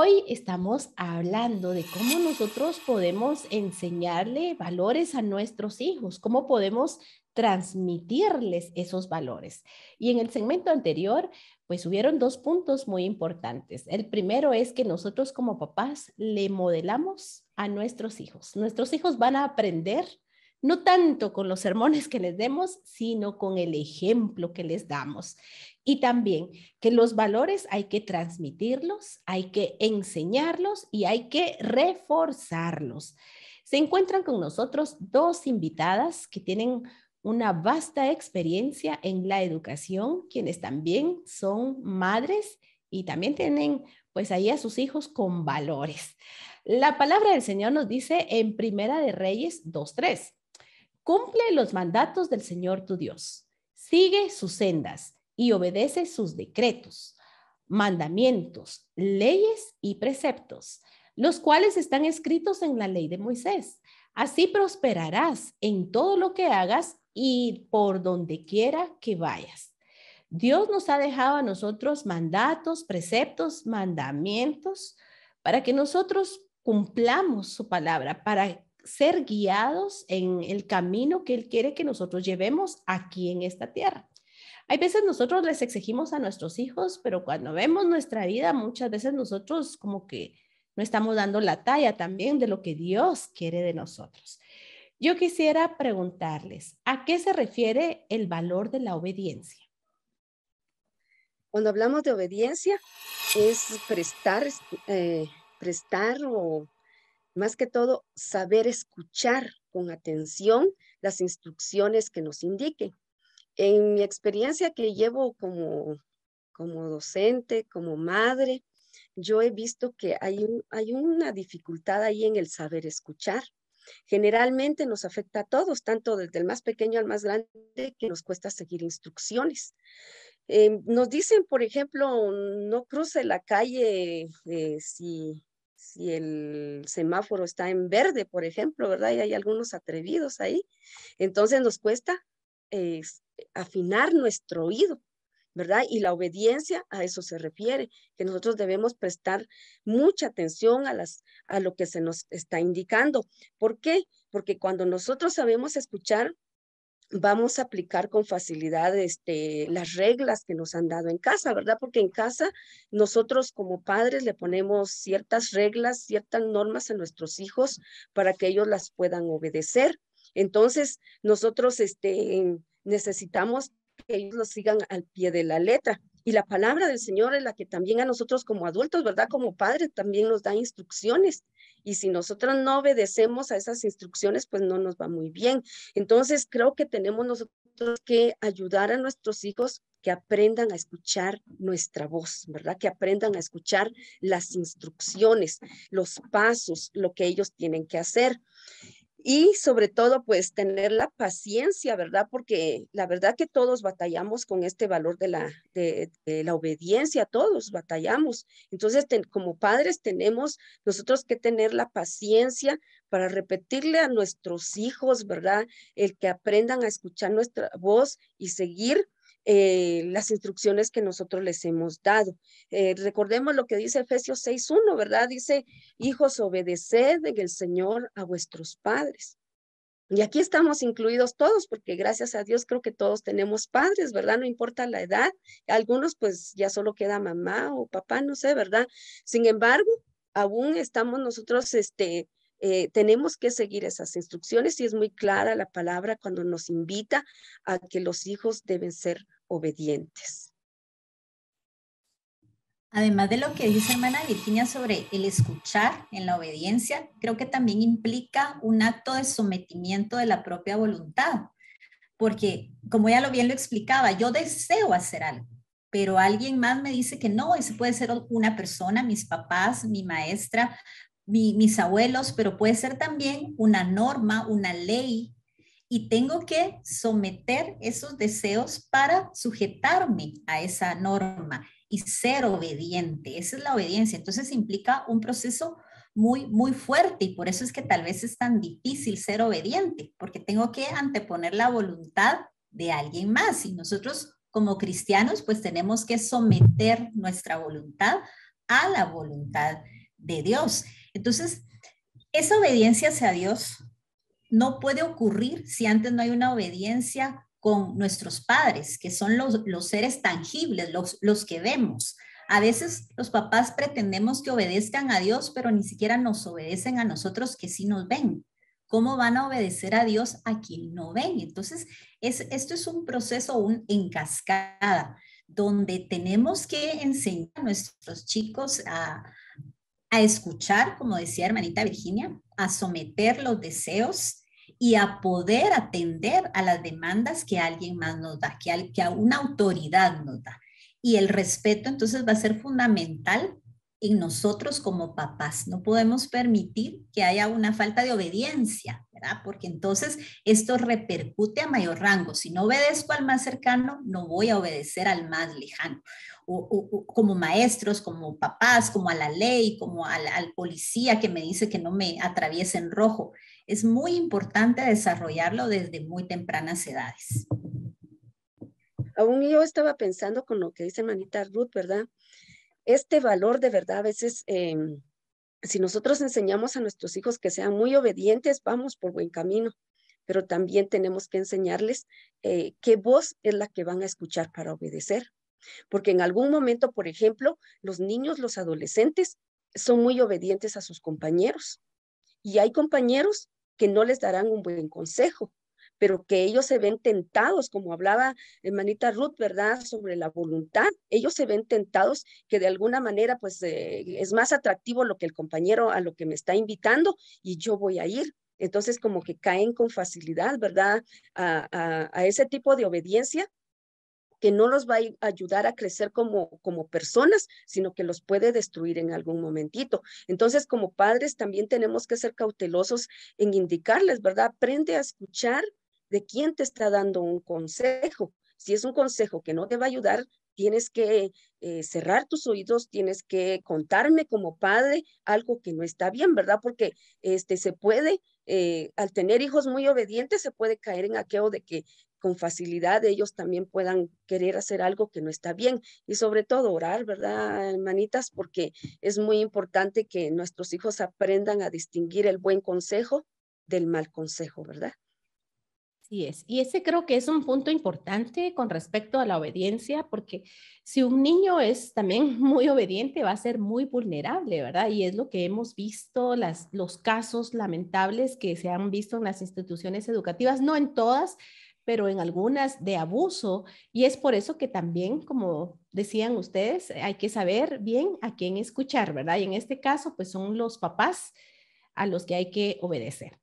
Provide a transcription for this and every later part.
Hoy estamos hablando de cómo nosotros podemos enseñarle valores a nuestros hijos, cómo podemos transmitirles esos valores. Y en el segmento anterior, pues hubieron dos puntos muy importantes. El primero es que nosotros como papás le modelamos a nuestros hijos. Nuestros hijos van a aprender no tanto con los sermones que les demos, sino con el ejemplo que les damos. Y también que los valores hay que transmitirlos, hay que enseñarlos y hay que reforzarlos. Se encuentran con nosotros dos invitadas que tienen una vasta experiencia en la educación, quienes también son madres y también tienen pues ahí a sus hijos con valores. La palabra del Señor nos dice en Primera de Reyes 2:3. Cumple los mandatos del Señor tu Dios, sigue sus sendas y obedece sus decretos, mandamientos, leyes y preceptos, los cuales están escritos en la ley de Moisés. Así prosperarás en todo lo que hagas y por donde quiera que vayas. Dios nos ha dejado a nosotros mandatos, preceptos, mandamientos, para que nosotros cumplamos su palabra, para ser guiados en el camino que Él quiere que nosotros llevemos aquí en esta tierra. Hay veces nosotros les exigimos a nuestros hijos, pero cuando vemos nuestra vida, muchas veces nosotros como que no estamos dando la talla también de lo que Dios quiere de nosotros. Yo quisiera preguntarles, ¿a qué se refiere el valor de la obediencia? Cuando hablamos de obediencia, es prestar o más que todo saber escuchar con atención las instrucciones que nos indiquen. En mi experiencia que llevo como docente, como madre, yo he visto que hay una dificultad ahí en el saber escuchar. Generalmente nos afecta a todos, tanto desde el más pequeño al más grande, que nos cuesta seguir instrucciones. Nos dicen, por ejemplo, no cruce la calle si el semáforo está en verde, por ejemplo, ¿verdad? Y hay algunos atrevidos ahí. Entonces nos cuesta eh, afinar nuestro oído, ¿verdad? Y la obediencia a eso se refiere, que nosotros debemos prestar mucha atención a lo que se nos está indicando. ¿Por qué? Porque cuando nosotros sabemos escuchar, vamos a aplicar con facilidad las reglas que nos han dado en casa, ¿verdad? Porque en casa nosotros como padres le ponemos ciertas reglas, ciertas normas a nuestros hijos para que ellos las puedan obedecer. Entonces, nosotros necesitamos que ellos lo sigan al pie de la letra. Y la palabra del Señor es la que también a nosotros como adultos, ¿verdad? Como padres también nos da instrucciones. Y si nosotros no obedecemos a esas instrucciones, pues no nos va muy bien. Entonces, creo que tenemos nosotros que ayudar a nuestros hijos que aprendan a escuchar nuestra voz, ¿verdad? Que aprendan a escuchar las instrucciones, los pasos, lo que ellos tienen que hacer. Y sobre todo, pues tener la paciencia, ¿verdad? Porque la verdad que todos batallamos con este valor de la obediencia, todos batallamos. Entonces, como padres tenemos nosotros que tener la paciencia para repetirle a nuestros hijos, ¿verdad? El que aprendan a escuchar nuestra voz y seguir las instrucciones que nosotros les hemos dado. Recordemos lo que dice Efesios 6:1, ¿verdad? Dice, hijos, obedeced en el Señor a vuestros padres. Y aquí estamos incluidos todos, porque gracias a Dios creo que todos tenemos padres, ¿verdad? No importa la edad. Algunos pues ya solo queda mamá o papá, no sé, ¿verdad? Sin embargo, aún estamos nosotros, tenemos que seguir esas instrucciones y es muy clara la palabra cuando nos invita a que los hijos deben ser obedientes. Además de lo que dice hermana Virginia sobre el escuchar en la obediencia, creo que también implica un acto de sometimiento de la propia voluntad, porque como ya bien lo explicaba, yo deseo hacer algo, pero alguien más me dice que no, ese puede ser una persona, mis papás, mi maestra, mis abuelos, pero puede ser también una norma, una ley, y tengo que someter esos deseos para sujetarme a esa norma y ser obediente. Esa es la obediencia. Entonces implica un proceso muy, muy fuerte y por eso es que tal vez es tan difícil ser obediente, porque tengo que anteponer la voluntad de alguien más y nosotros como cristianos pues tenemos que someter nuestra voluntad a la voluntad de Dios. Entonces, esa obediencia hacia Dios no puede ocurrir si antes no hay una obediencia con nuestros padres, que son los seres tangibles, los que vemos. A veces los papás pretendemos que obedezcan a Dios, pero ni siquiera nos obedecen a nosotros que sí nos ven. ¿Cómo van a obedecer a Dios a quien no ven? Entonces, esto es un proceso en cascada, donde tenemos que enseñar a nuestros chicos a escuchar, como decía hermanita Virginia, a someter los deseos y a poder atender a las demandas que alguien más nos da, que a una autoridad nos da. Y el respeto entonces va a ser fundamental en nosotros como papás. No podemos permitir que haya una falta de obediencia, ¿verdad? Porque entonces esto repercute a mayor rango. Si no obedezco al más cercano, no voy a obedecer al más lejano. O como maestros, como papás, como a la ley, como al policía que me dice que no me atraviese en rojo. Es muy importante desarrollarlo desde muy tempranas edades. Aún yo estaba pensando con lo que dice hermanita Ruth, ¿verdad? Este valor de verdad, a veces, si nosotros enseñamos a nuestros hijos que sean muy obedientes, vamos por buen camino, pero también tenemos que enseñarles qué voz es la que van a escuchar para obedecer. Porque en algún momento, por ejemplo, los niños, los adolescentes son muy obedientes a sus compañeros y hay compañeros que no les darán un buen consejo, pero que ellos se ven tentados, como hablaba hermanita Ruth, ¿verdad? Sobre la voluntad. Ellos se ven tentados que de alguna manera, pues, es más atractivo lo que el compañero a lo que me está invitando y yo voy a ir. Entonces, como que caen con facilidad, ¿verdad? A ese tipo de obediencia que no los va a ayudar a crecer como personas, sino que los puede destruir en algún momentito. Entonces, como padres, también tenemos que ser cautelosos en indicarles, ¿verdad? Aprende a escuchar de quién te está dando un consejo. Si es un consejo que no te va a ayudar, tienes que cerrar tus oídos, tienes que contarme como padre algo que no está bien, ¿verdad? Porque se puede, al tener hijos muy obedientes, se puede caer en aquello de que con facilidad ellos también puedan querer hacer algo que no está bien. Y sobre todo orar, ¿verdad, hermanitas? Porque es muy importante que nuestros hijos aprendan a distinguir el buen consejo del mal consejo, ¿verdad? Así es. Y ese creo que es un punto importante con respecto a la obediencia, porque si un niño es también muy obediente, va a ser muy vulnerable, ¿verdad? Y es lo que hemos visto, los casos lamentables que se han visto en las instituciones educativas, no en todas, pero en algunas de abuso. Y es por eso que también, como decían ustedes, hay que saber bien a quién escuchar, ¿verdad? Y en este caso, pues son los papás a los que hay que obedecer.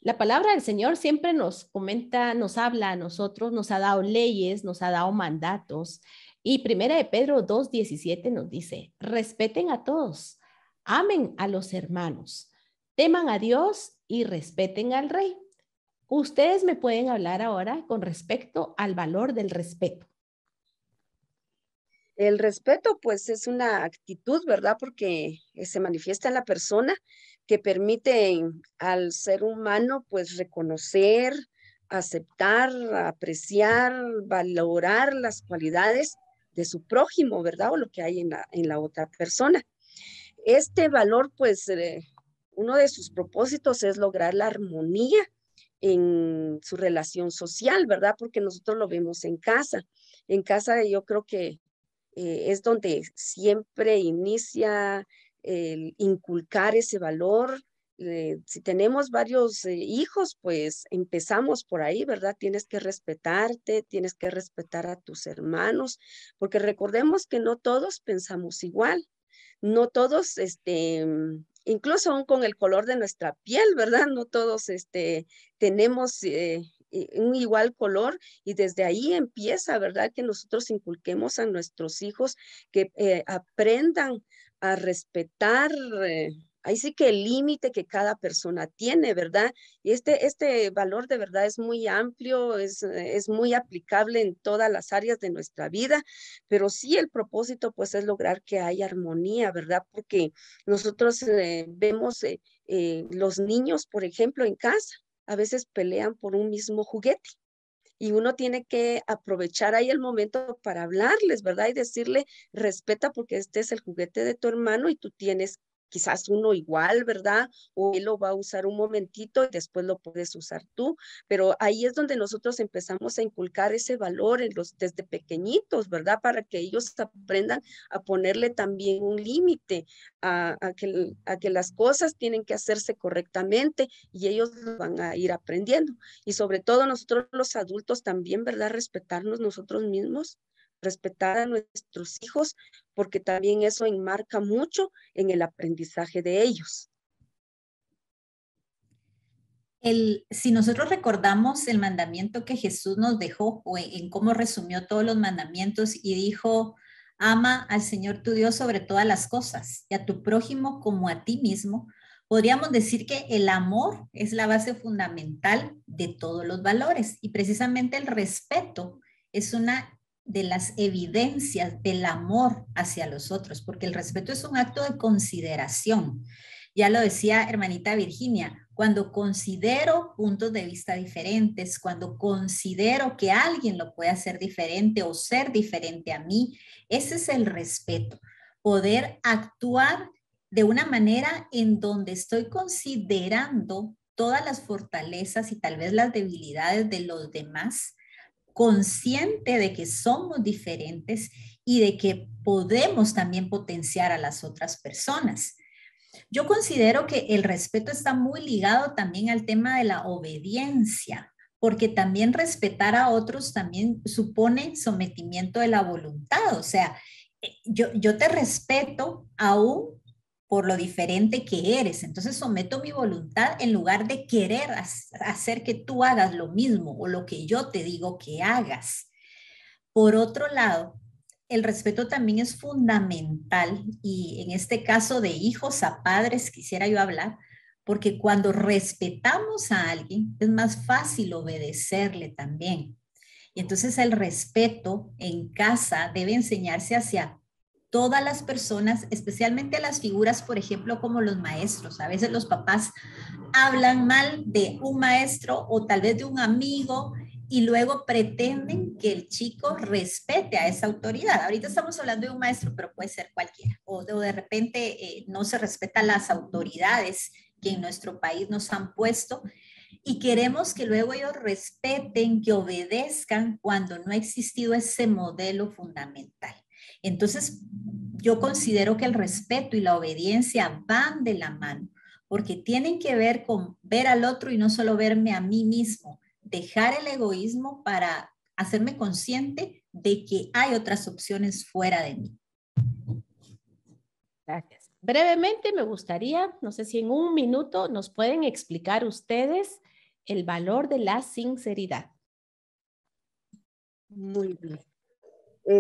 La palabra del Señor siempre nos comenta, nos habla a nosotros, nos ha dado leyes, nos ha dado mandatos. Y primera de Pedro 2:17 nos dice, respeten a todos, amen a los hermanos, teman a Dios y respeten al rey. Ustedes me pueden hablar ahora con respecto al valor del respeto. El respeto, pues, es una actitud, ¿verdad? Porque se manifiesta en la persona que permite al ser humano, pues, reconocer, aceptar, apreciar, valorar las cualidades de su prójimo, ¿verdad? O lo que hay en la otra persona. Este valor, pues, uno de sus propósitos es lograr la armonía en su relación social, ¿verdad? Porque nosotros lo vemos en casa. En casa yo creo que es donde siempre inicia el inculcar ese valor. Si tenemos varios hijos, pues empezamos por ahí, ¿verdad? Tienes que respetarte, tienes que respetar a tus hermanos, porque recordemos que no todos pensamos igual, no todos, incluso aún con el color de nuestra piel, ¿verdad? No todos, tenemos un igual color y desde ahí empieza, ¿verdad? Que nosotros inculquemos a nuestros hijos que aprendan a respetar, ahí sí que el límite que cada persona tiene, ¿verdad? Y este valor de verdad es muy amplio, es muy aplicable en todas las áreas de nuestra vida, pero sí el propósito pues es lograr que haya armonía, ¿verdad? Porque nosotros vemos los niños, por ejemplo, en casa, a veces pelean por un mismo juguete y uno tiene que aprovechar ahí el momento para hablarles, ¿verdad? Y decirle, respeta porque este es el juguete de tu hermano y tú tienes quizás uno igual, ¿verdad? O él lo va a usar un momentito y después lo puedes usar tú, pero ahí es donde nosotros empezamos a inculcar ese valor desde pequeñitos, ¿verdad? Para que ellos aprendan a ponerle también un límite a que las cosas tienen que hacerse correctamente y ellos lo van a ir aprendiendo. Y sobre todo nosotros los adultos también, ¿verdad? Respetarnos nosotros mismos, respetar a nuestros hijos, porque también eso enmarca mucho en el aprendizaje de ellos. Si nosotros recordamos el mandamiento que Jesús nos dejó, o en cómo resumió todos los mandamientos y dijo, ama al Señor tu Dios sobre todas las cosas y a tu prójimo como a ti mismo, podríamos decir que el amor es la base fundamental de todos los valores y precisamente el respeto es una de las evidencias del amor hacia los otros, porque el respeto es un acto de consideración. Ya lo decía hermanita Virginia, cuando considero puntos de vista diferentes, cuando considero que alguien lo puede hacer diferente o ser diferente a mí, ese es el respeto, poder actuar de una manera en donde estoy considerando todas las fortalezas y tal vez las debilidades de los demás, consciente de que somos diferentes y de que podemos también potenciar a las otras personas. Yo considero que el respeto está muy ligado también al tema de la obediencia, porque también respetar a otros también supone sometimiento de la voluntad. O sea, yo te respeto aún por lo diferente que eres. Entonces someto mi voluntad en lugar de querer hacer que tú hagas lo mismo o lo que yo te digo que hagas. Por otro lado, el respeto también es fundamental y en este caso de hijos a padres quisiera yo hablar, porque cuando respetamos a alguien es más fácil obedecerle también. Y entonces el respeto en casa debe enseñarse hacia todas las personas, especialmente a las figuras, por ejemplo, como los maestros. A veces los papás hablan mal de un maestro o tal vez de un amigo y luego pretenden que el chico respete a esa autoridad. Ahorita estamos hablando de un maestro, pero puede ser cualquiera. O de repente no se respetan las autoridades que en nuestro país nos han puesto y queremos que luego ellos respeten, que obedezcan cuando no ha existido ese modelo fundamental. Entonces, yo considero que el respeto y la obediencia van de la mano, porque tienen que ver con ver al otro y no solo verme a mí mismo, dejar el egoísmo para hacerme consciente de que hay otras opciones fuera de mí. Gracias. Brevemente me gustaría, no sé si en un minuto nos pueden explicar ustedes el valor de la sinceridad. Muy bien. A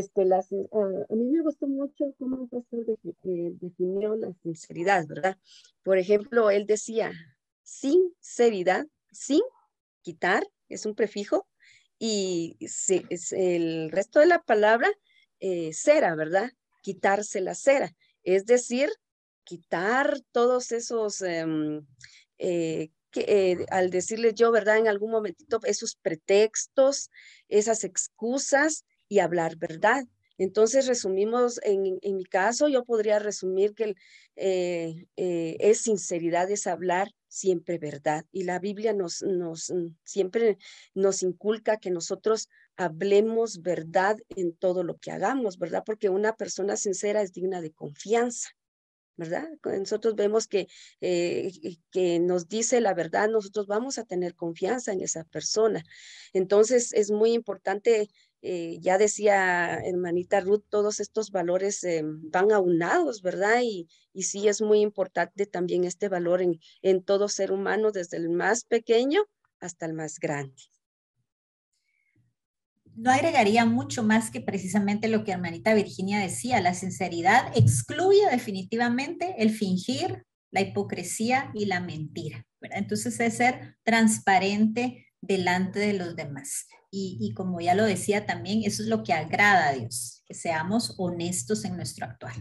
mí me gustó mucho cómo el pastor definió la sinceridad, ¿verdad? Por ejemplo, él decía, sinceridad, sin quitar, es un prefijo, y es el resto de la palabra, cera, ¿verdad? Quitarse la cera, es decir, quitar todos esos, al decirles yo, ¿verdad? En algún momentito, esos pretextos, esas excusas, y hablar verdad. Entonces resumimos, en mi caso, yo podría resumir que es sinceridad, es hablar siempre verdad. Y la Biblia siempre nos inculca que nosotros hablemos verdad en todo lo que hagamos, ¿verdad? Porque una persona sincera es digna de confianza, ¿verdad? Nosotros vemos que nos dice la verdad, nosotros vamos a tener confianza en esa persona. Entonces es muy importante, ya decía hermanita Ruth, todos estos valores van aunados, ¿verdad? Y sí es muy importante también este valor en todo ser humano, desde el más pequeño hasta el más grande. No agregaría mucho más que precisamente lo que hermanita Virginia decía. La sinceridad excluye definitivamente el fingir, la hipocresía y la mentira, ¿verdad? Entonces es ser transparente delante de los demás. Y como ya lo decía también, eso es lo que agrada a Dios, que seamos honestos en nuestro actuar.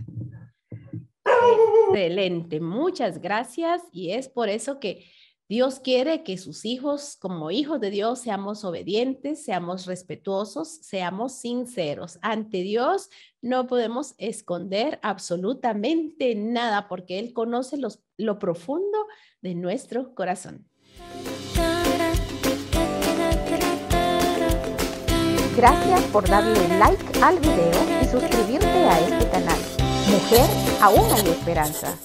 Excelente, muchas gracias. Y es por eso que Dios quiere que sus hijos, como hijos de Dios, seamos obedientes, seamos respetuosos, seamos sinceros. Ante Dios no podemos esconder absolutamente nada porque Él conoce lo profundo de nuestro corazón. Gracias por darle like al video y suscribirte a este canal. Mujer, aún hay esperanza.